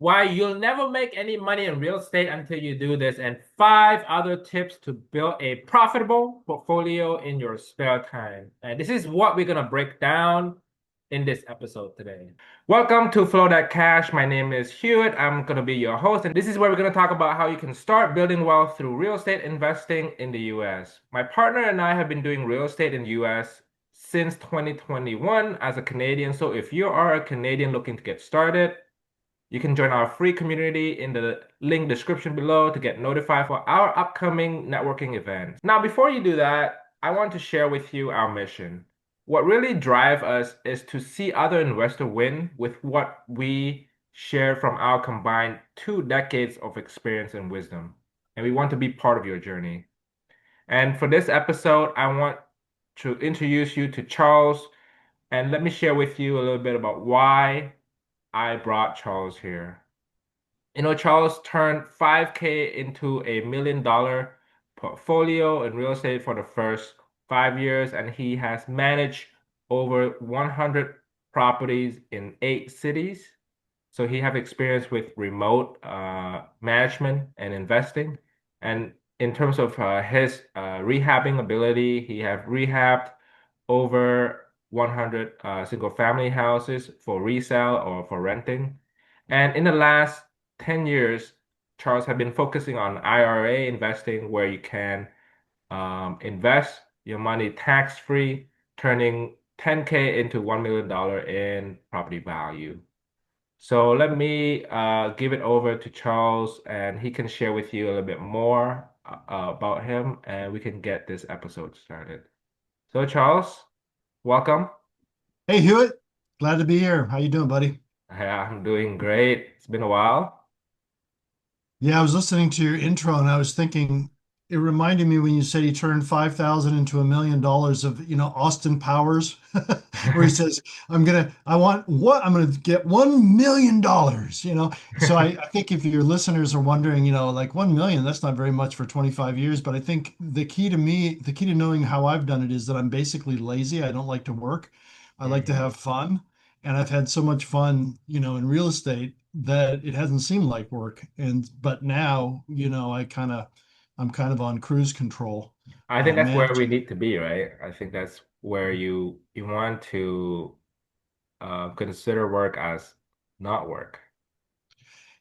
why you'll never make any money in real estate until you do this, and 5 other tips to build a profitable portfolio in your spare time. And this is what we're going to break down in this episode today. Welcome to Flow That Cash. My name is Hewitt. I'm going to be your host, and this is where we're going to talk about how you can start building wealth through real estate investing in the US. My partner and I have been doing real estate in the US since 2021 as a Canadian. So if you are a Canadian looking to get started, you can join our free community in the link description below to get notified for our upcoming networking events. Now, before you do that, I want to share with you our mission. What really drives us is to see other investors win with what we share from our combined 2 decades of experience and wisdom. And we want to be part of your journey. And for this episode, I want to introduce you to Charles. And let me share with you a little bit about why I brought Charles here. Charles turned 5K into a $1 million portfolio in real estate for the first 5 years, and he has managed over 100 properties in 8 cities. So he have experience with remote management and investing. And in terms of his rehabbing ability, he have rehabbed over 100 single family houses for resale or for renting. And in the last 10 years, Charles have been focusing on IRA investing where you can invest your money tax-free, turning 10K into $1 million in property value. So let me give it over to Charles, and he can share with you a little bit more about him, and we can get this episode started. So Charles, welcome. Hey Hewitt, glad to be here. How you doing, buddy? Yeah, I'm doing great. It's been a while. Yeah, I was listening to your intro and I was thinking it reminded me when you said he turned 5,000 into $1 million of, Austin Powers, where he says, I'm gonna get $1 million. So I think if your listeners are wondering, like 1 million, that's not very much for 25 years. But I think the key to knowing how I've done it is that I'm basically lazy. I don't like to work. I like to Mhm. have fun. And I've had so much fun, in real estate that it hasn't seemed like work. But now, I'm kind of on cruise control, I think that's where we managing. need to be, right? I think that's where you want to consider work as not work.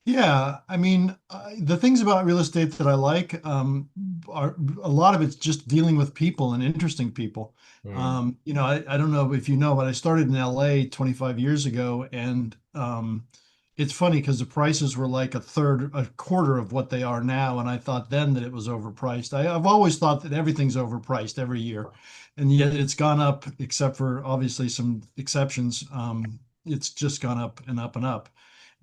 Yeah, I mean, the things about real estate that I like are a lot of it's just dealing with people and interesting people. Mm. I don't know if you know, but I started in LA 25 years ago, and it's funny because the prices were like a quarter of what they are now, and I thought then that it was overpriced. I've always thought that everything's overpriced every year, and yet it's gone up, except for obviously some exceptions. It's just gone up and up and up.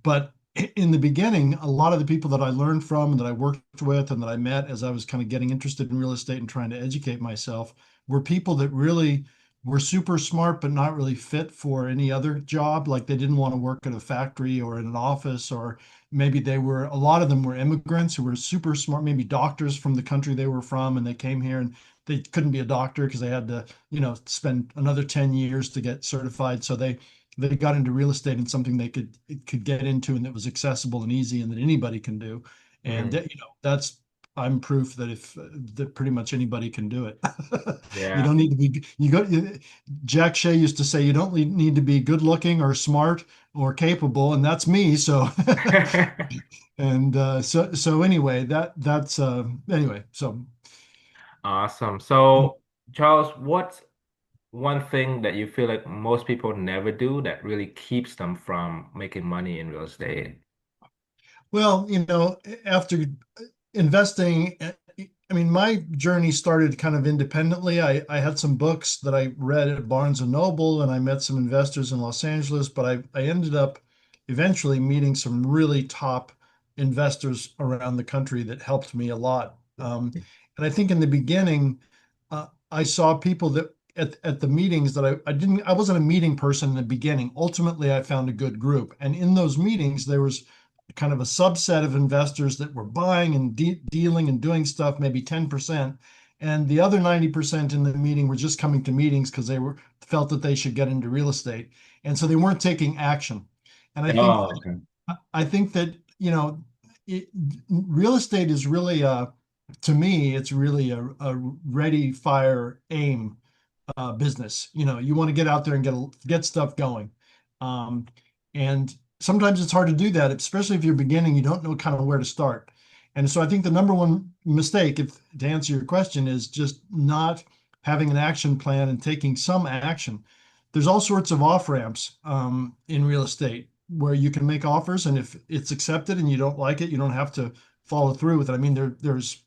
But in the beginning, a lot of the people that I learned from and that I worked with and that I met as I was kind of getting interested in real estate and trying to educate myself were people that really were super smart, but not really fit for any other job. Like they didn't want to work at a factory or in an office, or maybe a lot of them were immigrants who were super smart, maybe doctors from the country they were from, and they came here and they couldn't be a doctor because they had to, spend another 10 years to get certified. So they got into real estate and something they could get into and that was accessible and easy and that anybody can do. And Mm. that's I'm proof that if that pretty much anybody can do it. You Yeah. don't need to be you go Jack Shea used to say you don't need to be good looking or smart or capable, and that's me. So and so anyway, that's anyway, so Awesome. So, Charles, what's one thing that you feel like most people never do that really keeps them from making money in real estate? well, after investing, I mean, my journey started kind of independently. I had some books that I read at Barnes and Noble, and I met some investors in Los Angeles, but I ended up eventually meeting some really top investors around the country that helped me a lot. And I think in the beginning, I saw people that at the meetings that I wasn't a meeting person in the beginning. Ultimately, I found a good group. And in those meetings, there was kind of a subset of investors that were buying and dealing and doing stuff, maybe 10%. And the other 90% in the meeting were just coming to meetings because they felt that they should get into real estate. And so they weren't taking action. And I think Oh, okay. I think that, it, real estate is really to me, it's really a ready, fire, aim business. You want to get out there and get stuff going. Um, and sometimes it's hard to do that, especially if you're beginning, you don't know kind of where to start. And so I think the number one mistake, if to answer your question, is just not having an action plan and taking some action. There's all sorts of off ramps in real estate where you can make offers, and if it's accepted and you don't like it, you don't have to follow through with it. I mean, there's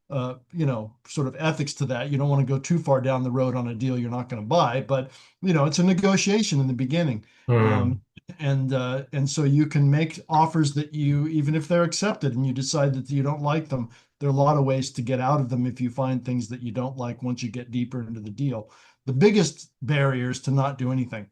sort of ethics to that. You don't want to go too far down the road on a deal you're not going to buy, but it's a negotiation in the beginning. Hmm. Um, and so you can make offers that you, even if they're accepted and you decide that you don't like them, there are a lot of ways to get out of them if you find things that you don't like once you get deeper into the deal. The biggest barrier is to not do anything.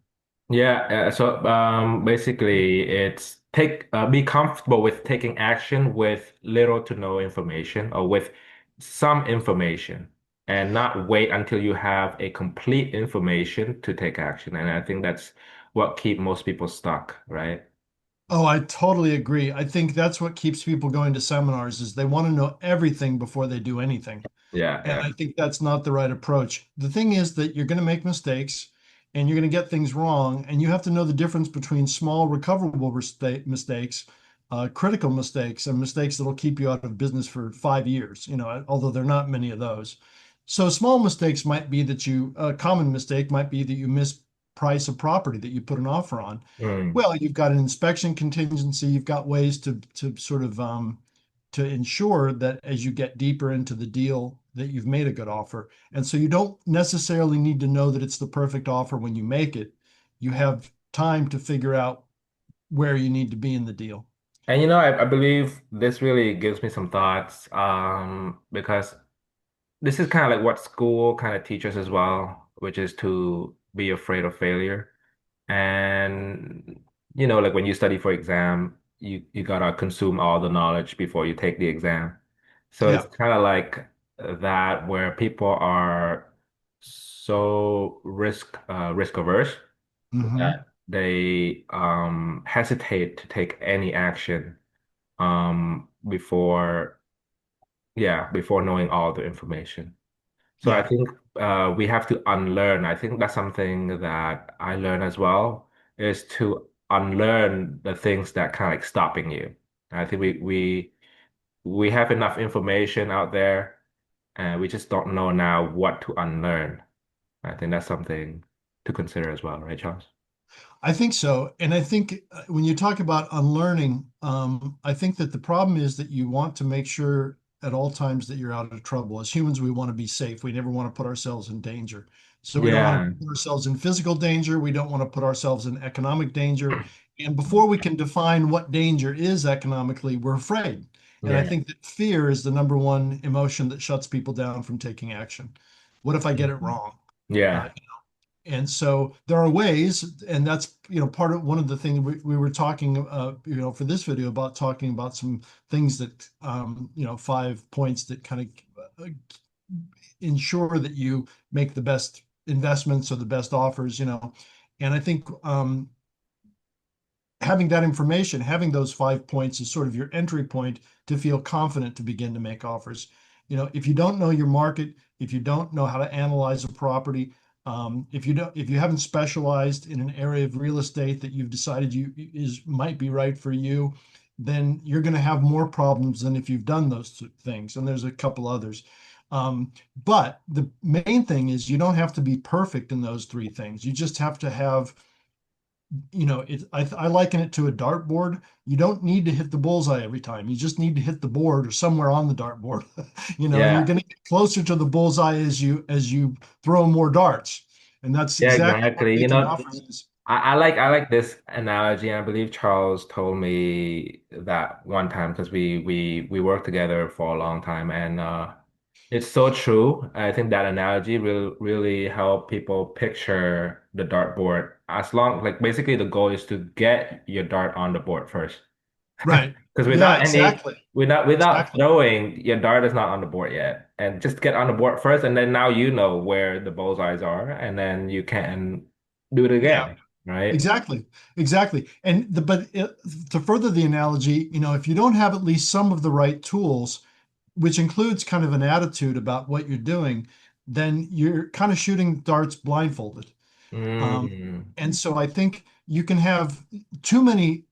Yeah, so basically it's be comfortable with taking action with little to no information or with some information and not wait until you have a complete information to take action. And I think that's what keep most people stuck, right? Oh, I totally agree. I think that's what keeps people going to seminars is they want to know everything before they do anything. Yeah, And yeah. I think that's not the right approach. The thing is that you're going to make mistakes and you're going to get things wrong. And you have to know the difference between small, recoverable mistakes, critical mistakes, and mistakes that'll keep you out of business for 5 years, although there are not many of those. So small mistakes might be a common mistake might be that you misprice a property that you put an offer on. Mm. Well, you've got an inspection contingency, you've got ways to sort of to ensure that as you get deeper into the deal that you've made a good offer. And so you don't necessarily need to know that it's the perfect offer when you make it. You have time to figure out where you need to be in the deal. And I believe this really gives me some thoughts, because this is kind of like what school kind of teaches as well, which is to be afraid of failure. And like when you study for exam, you gotta consume all the knowledge before you take the exam. So it's Yeah. kind of like that where people are so risk averse Hmm. that they hesitate to take any action before before knowing all the information. So I Yeah. think we have to unlearn. I think that's something that I learn as well, is to unlearn the things that kind of like stopping you. I think we have enough information out there, and we just don't know now what to unlearn. I think that's something to consider as well, right, Charles? I think so. And I think when you talk about unlearning, I think that the problem is that you want to make sure at all times that you're out of trouble. As humans, we want to be safe. We never want to put ourselves in danger. So we don't want Yeah, to put ourselves in physical danger. We don't want to put ourselves in economic danger. And before we can define what danger is economically, we're afraid. And I yeah, think that fear is the number one emotion that shuts people down from taking action. What if I get it wrong? Uh, yeah, and so there are ways, and that's part of one of the things we were talking for this video about talking about some things that 5 points that kind of ensure that you make the best investments or the best offers. And I think having that information, having those 5 points is sort of your entry point to feel confident to begin to make offers. If you don't know your market, if you don't know how to analyze a property, if you haven't specialized in an area of real estate that you've decided might be right for you, then you're going to have more problems than if you've done those things. And there's a couple others. But the main thing is you don't have to be perfect in those three things. You just have to have I liken it to a dartboard. You don't need to hit the bullseye every time. You just need to hit the board or somewhere on the dartboard. And you're yeah, going to get closer to the bullseye as you throw more darts. And that's yeah, exactly what exactly. making offers is. I like this analogy, and I believe Charles told me that one time because we worked together for a long time, and it's so true. I think that analogy will really help people picture the dartboard. As long like basically the goal is to get your dart on the board first, Right. because Yeah, exactly. without Exactly. throwing, your dart is not on the board yet, and just get on the board first, and then now you know where the bullseyes are, and then you can do it Yeah. again. right? Exactly, exactly. To further the analogy, if you don't have at least some of the right tools, which includes kind of an attitude about what you're doing, then you're kind of shooting darts blindfolded. Um, Mm, and so I think you can have too many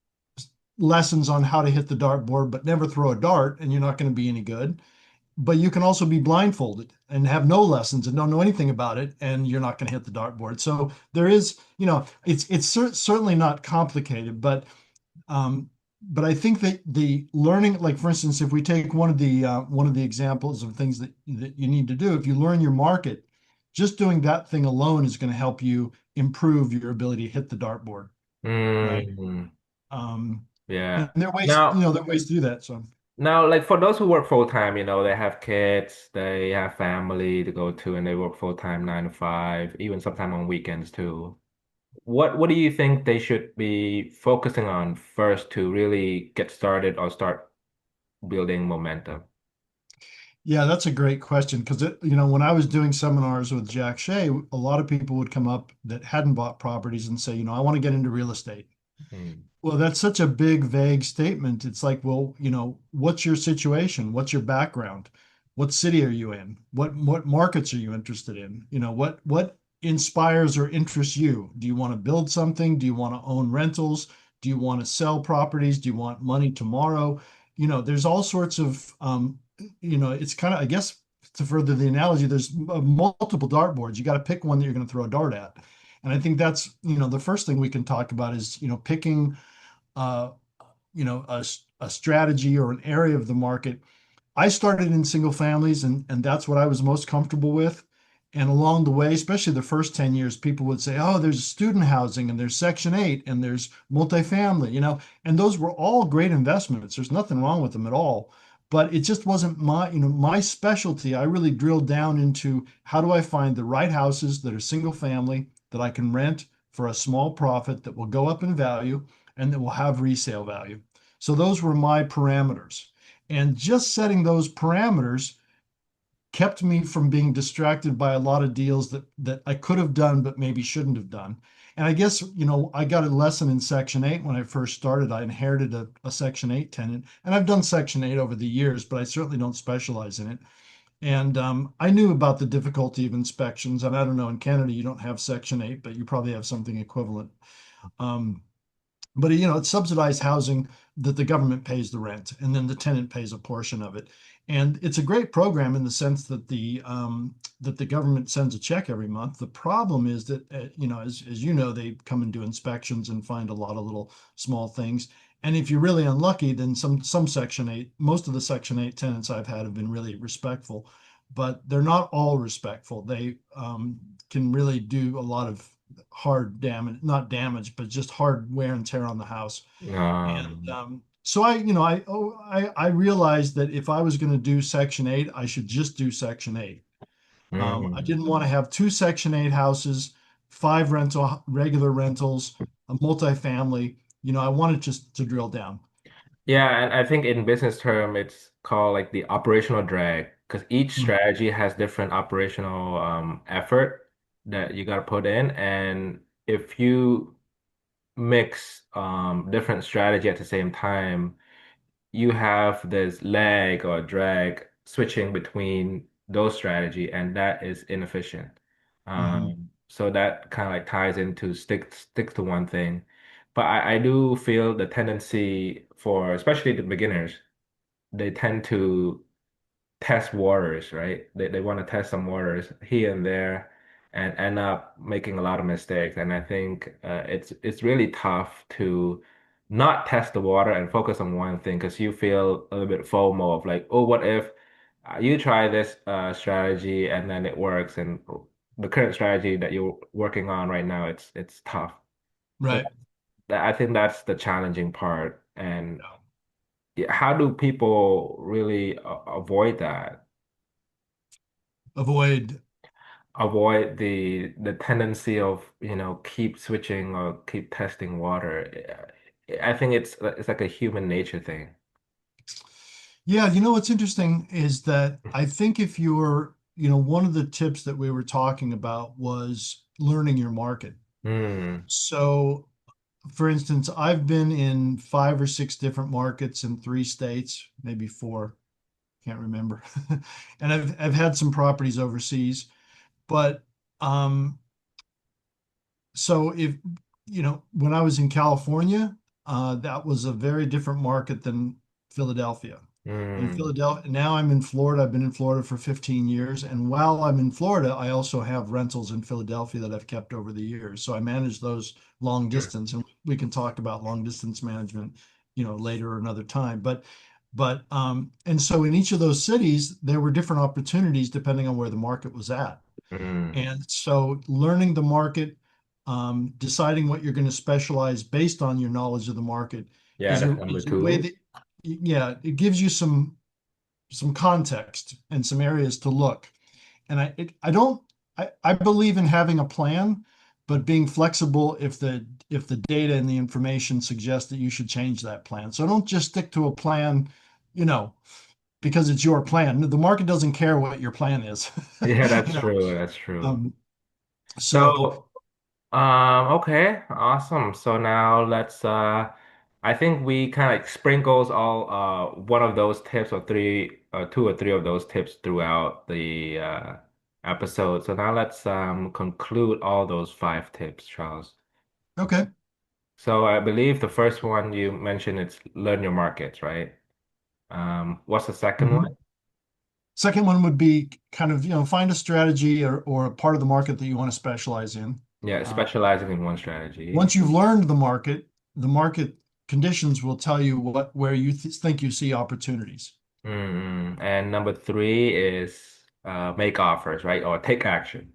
lessons on how to hit the dartboard, but never throw a dart, and you're not going to be any good. But you can also be blindfolded and have no lessons and don't know anything about it, and you're not going to hit the dartboard. So there is, it's certainly not complicated, um, but I think that the learning, like for instance, if we take one of the examples of things that you need to do, if you learn your market, just doing that thing alone is going to help you improve your ability to hit the dartboard, right? mm, Um, and yeah. there are ways, Now, there are ways to do that. So. like for those who work full time, they have kids, they have family to go to, and they work full time 9 to 5, even sometime on weekends too. What do you think they should be focusing on first to really get started or start building momentum? Yeah, that's a great question because when I was doing seminars with Jack Shea, a lot of people would come up that hadn't bought properties and say, I want to get into real estate. Mm, Well, that's such a big, vague statement. It's like, well, what's your situation? What's your background? What city are you in? What markets are you interested in? What inspires or interests you? Do you want to build something? Do you want to own rentals? Do you want to sell properties? Do you want money tomorrow? There's all sorts of it's kind of, I guess, to further the analogy, there's multiple dartboards. You got to pick one that you're going to throw a dart at. And I think that's, the first thing we can talk about is, picking uh, a strategy or an area of the market. I started in single families, and that's what I was most comfortable with. And along the way, especially the first 10 years, people would say, oh, there's student housing and there's Section 8 and there's multifamily, and those were all great investments. There's nothing wrong with them at all. But it just wasn't my specialty. I really drilled down into how do I find the right houses that are single family that I can rent for a small profit that will go up in value and that will have resale value. So those were my parameters. And just setting those parameters kept me from being distracted by a lot of deals that I could have done, but maybe shouldn't have done. And I guess, I got a lesson in Section 8 when I first started. I inherited a Section 8 tenant, and I've done Section 8 over the years, but I certainly don't specialize in it. And I knew about the difficulty of inspections. And I don't know, in Canada, you don't have Section 8, but you probably have something equivalent. Um, but it's subsidized housing that the government pays the rent, and then the tenant pays a portion of it. And it's a great program in the sense that the government sends a check every month. The problem is that as you know, they come and do inspections and find a lot of little small things. And if you're really unlucky, then some Section 8, most of the Section 8 tenants I've had have been really respectful, but they're not all respectful. They can really do a lot of hard damage, not damage, but just hard wear and tear on the house. And um, so I realized that if I was going to do Section 8, I should just do Section 8. I mm. didn't want to have two Section 8 houses, five regular rentals, a multifamily. I wanted just to drill down. Yeah, and I think in business term, it's called like the operational drag because each Mm, strategy has different operational effort that you got to put in. And if you mix different strategy at the same time, you have this lag or drag switching between those strategy, and that is inefficient. mhm, So that kind of like ties into stick to one thing. But I do feel the tendency for especially the beginners, they tend to test waters, right? They want to test some waters here and there and end up making a lot of mistakes. And I think it's really tough to not test the water and focus on one thing because you feel a little bit FOMO of like, oh, what if you try this strategy and then it works and the current strategy that you're working on right now, it's tough. So right. I think that's the challenging part. And yeah, how do people really avoid that? Avoid. Avoid the tendency of, keep switching or keep testing water. I think it's like a human nature thing. Yeah, what's interesting is that I think if one of the tips that we were talking about was learning your market. Mm, So, for instance, I've been in 5 or 6 different markets in 3 states, maybe four, can't remember. And I've had some properties overseas, but um, so if when I was in California, that was a very different market than Philadelphia. In mm, Philadelphia, now I'm in Florida. I've been in Florida for 15 years. And while I'm in Florida, I also have rentals in Philadelphia that I've kept over the years. So I manage those long distance. And we can talk about long distance management, later or another time. And so in each of those cities, there were different opportunities depending on where the market was at. mm. And so learning the market, deciding what you're going to specialize based on your knowledge of the market Yeah, is that's a number is a way two. that, yeah, it gives you some context and some areas to look. And I don't I believe in having a plan, but being flexible if the data and the information suggests that you should change that plan. So don't just stick to a plan, you know, because it's your plan. The market doesn't care what your plan is. Yeah, You that's know, true. That's true. um, so So, okay, awesome. So now I think we kind of sprinkles all one of those tips or three two or three of those tips throughout the episode. So now let's conclude all those five tips, Charles. okay. So I believe the first one you mentioned it's learn your markets, right? What's the second Mhm. one? Second one would be kind of, find a strategy or a part of the market that you want to specialize in. Yeah, Uh, specializing in one strategy. Once you've learned the market conditions will tell you where you think you see opportunities. And number three is make offers, right? Or take action.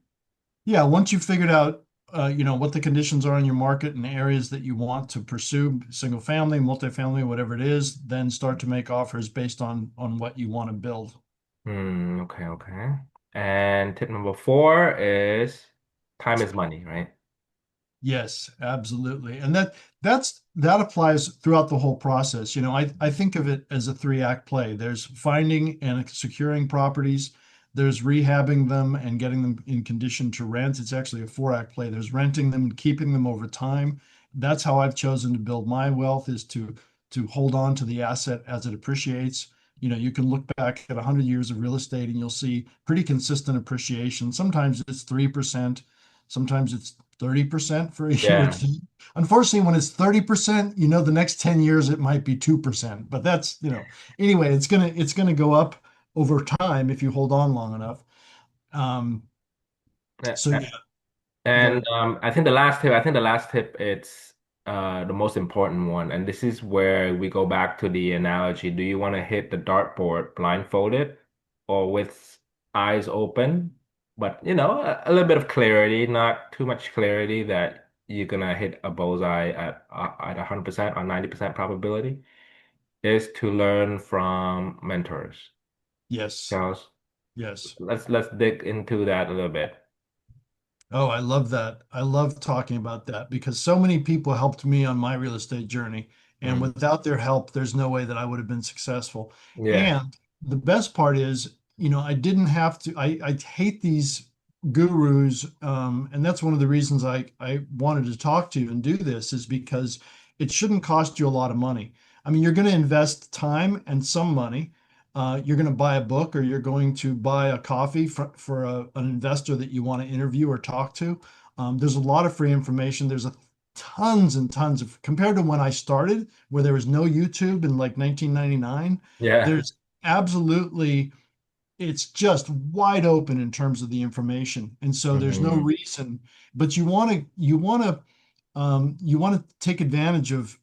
Yeah, once you've figured out, what the conditions are in your market and areas that you want to pursue, single family, multifamily, whatever it is, then start to make offers based on what you want to build. Okay, okay. And tip number four is time is money, right? Yes, absolutely. And that applies throughout the whole process. I think of it as a 3-act play. There's finding and securing properties, there's rehabbing them and getting them in condition to rent. It's actually a 4-act play. There's renting them and keeping them over time. That's how I've chosen to build my wealth, is to hold on to the asset as it appreciates. You can look back at 100 years of real estate and you'll see pretty consistent appreciation. Sometimes it's 3%, sometimes it's 30% for a year. Yeah. Unfortunately, when it's 30%, the next 10 years it might be 2%. But that's, anyway, it's gonna go up over time if you hold on long enough. Um, A- so yeah, a- go And ahead. I think the last tip it's the most important one. And this is where we go back to the analogy. Do you want to hit the dartboard blindfolded or with eyes open? But a little bit of clarity, not too much clarity that you're gonna hit a bullseye at 100% or 90% probability, is to learn from mentors. Yes, Charles, yes. let's dig into that a little bit. Oh, I love that. I love talking about that because so many people helped me on my real estate journey. And Mm. without their help, there's no way that I would have been successful. Yeah. And the best part is, I didn't have to, I hate these gurus. And that's one of the reasons I wanted to talk to you and do this, is because it shouldn't cost you a lot of money. I mean, you're going to invest time and some money. You're going to buy a book, or you're going to buy a coffee for an investor that you want to interview or talk to. There's a lot of free information. There's tons and tons of, compared to when I started, where there was no YouTube in like 1999. Yeah. There's absolutely, it's just wide open in terms of the information. And so there's no Mhm. reason, but you want to take advantage of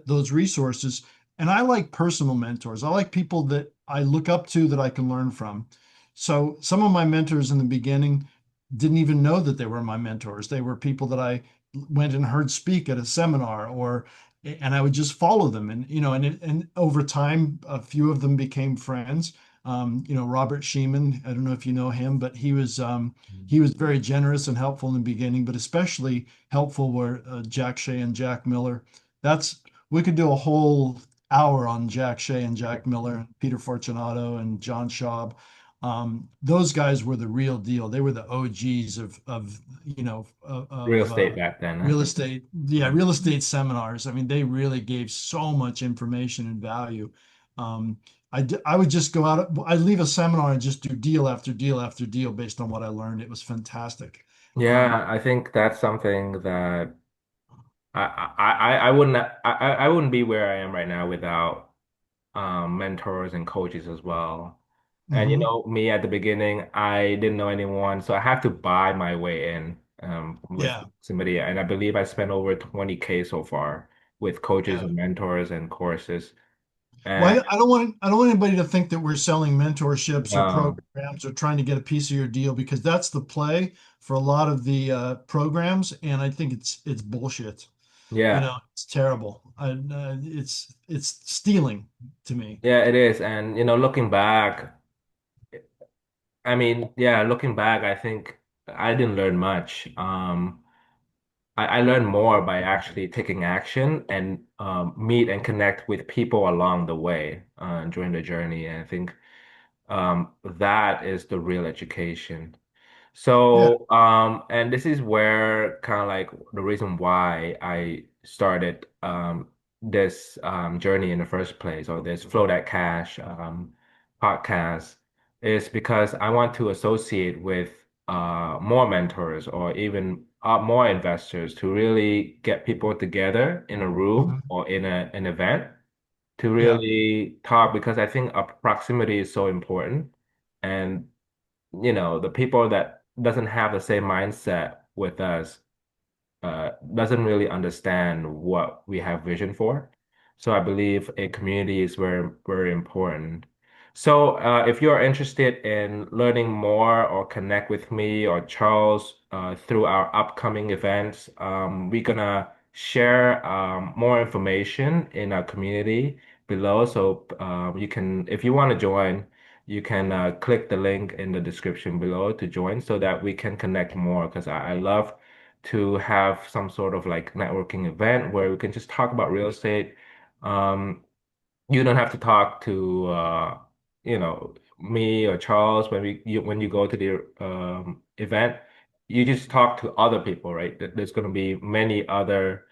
those resources. And I like personal mentors. I like people that I look up to, that I can learn from. So some of my mentors in the beginning didn't even know that they were my mentors. They were people that I went and heard speak at a seminar, and I would just follow them. And, and over time, a few of them became friends. Robert Sheeman, I don't know if you know him, but he was very generous and helpful in the beginning, but especially helpful were Jack Shea and Jack Miller. That's We could do a whole hour on Jack Shea and Jack Miller and Peter Fortunato and John Schaub. Those guys were the real deal. They were the OGs of Real estate back then, I real think. estate. Yeah, real estate seminars. I mean, they really gave so much information and value. Um, I would just go out. I'd leave a seminar and just do deal after deal after deal based on what I learned. It was fantastic. Um, Yeah, I think that's something that I wouldn't I wouldn't be where I am right now without mentors and coaches as well. And you mhm. know, me at the beginning, I didn't know anyone, so I have to buy my way in with Yeah, somebody. And I believe I spent over 20K so far with coaches yeah. and mentors and courses. And Well, I don't want anybody to think that we're selling mentorships or um, programs or trying to get a piece of your deal because that's the play for a lot of the programs, and I think it's bullshit. You yeah, know, it's terrible. It's stealing to me. yeah, it is. And you know, looking back, I mean, yeah, looking back, I think I didn't learn much. I learned more by actually taking action and meet and connect with people along the way during the journey. And I think that is the real education. Yeah. So, and this is where kind of like the reason why I started this journey in the first place, or this Flow That Cash podcast, is because I want to associate with more mentors or even more investors to really get people together in a room Mhm. or in an event to Yeah. really talk because I think proximity is so important. And you know, the people that doesn't have the same mindset with us doesn't really understand what we have vision for. So I believe a community is very, very important. So if you're interested in learning more or connect with me or Charles through our upcoming events, we're gonna share more information in our community below. So you can, if you want to join, you can click the link in the description below to join so that we can connect more because I love to have some sort of like networking event where we can just talk about real estate. Um, you don't have to talk to you know, me or Charles when you go to the event. You just talk to other people, right? There's going to be many other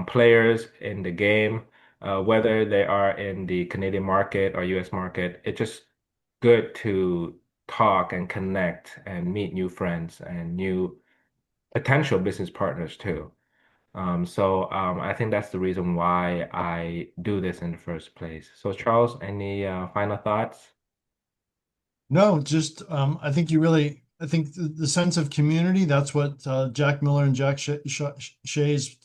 players in the game, whether they are in the Canadian market or US market. It's just good to talk and connect and meet new friends and new potential business partners too. So I think that's the reason why I do this in the first place. So Charles, any final thoughts? No, just I think the sense of community, that's what Jack Miller and Shea's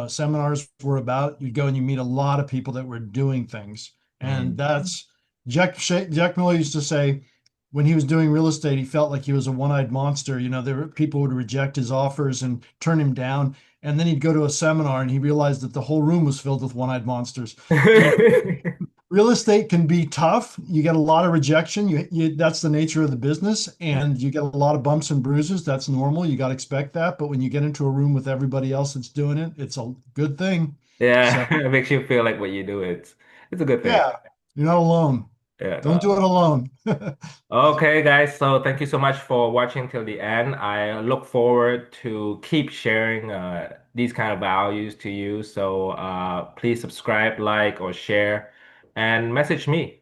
seminars were about. You go and you meet a lot of people that were doing things. And Mm. that's Jack Miller used to say when he was doing real estate, he felt like he was a one-eyed monster. You know, there were people would reject his offers and turn him down. And then he'd go to a seminar and he realized that the whole room was filled with one-eyed monsters. And real estate can be tough. You get a lot of rejection. That's the nature of the business, and you get a lot of bumps and bruises. That's normal. You got to expect that. But when you get into a room with everybody else that's doing it, it's a good thing. Yeah, So it makes you feel like what you do, it's a good thing. yeah, you're not alone. Yeah. Don't do it alone. Okay, guys. So thank you so much for watching till the end. I look forward to keep sharing these kind of values to you. So please subscribe, like, or share, and message me.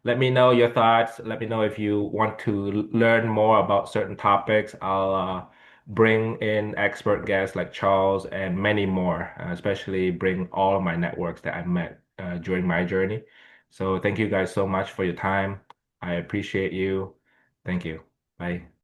Let me know your thoughts. Let me know if you want to learn more about certain topics. I'll bring in expert guests like Charles and many more, especially bring all of my networks that I met during my journey. So thank you guys so much for your time. I appreciate you. Thank you. Bye.